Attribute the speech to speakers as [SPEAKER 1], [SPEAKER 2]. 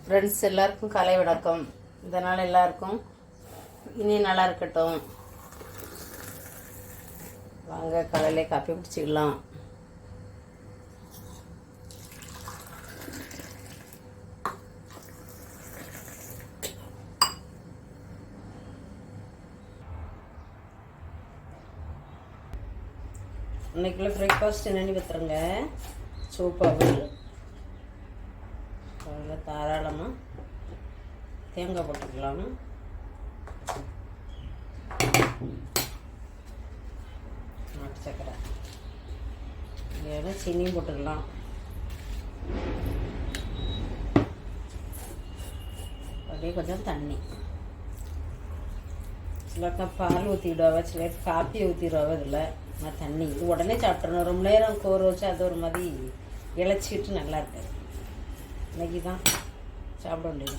[SPEAKER 1] Friends எல்லாருக்கும் காலை வணக்கம். இதனால் எல்லாருக்கும் இனி நல்லா இருக்கட்டும். வாங்க காலையிலே காப்பி குடிச்சிக்கலாம். இன்றைக்குள்ள பிரேக்ஃபாஸ்ட் என்னென்னு பார்த்துருங்க. சூப்பாக அதில் தாராளமாக தேங்காய் போட்டுக்கலாம். நாட்டு சக்கரை இல்லைன்னா சீனியும் போட்டுக்கலாம். அப்படியே கொஞ்சம் தண்ணி. சிலக்கா பால் ஊற்றிடுவாங்க, சில காப்பி ஊற்றிடுவாங்க. இதில் நான் தண்ணி இது உடனே சாப்பிட்றணும். ரொம்ப நேரம் கோர வச்சு அது ஒரு மாதிரி இழைச்சிக்கிட்டு நல்லா இருக்காது. இன்றைக்கி தான் சாப்பிட வேண்டியது.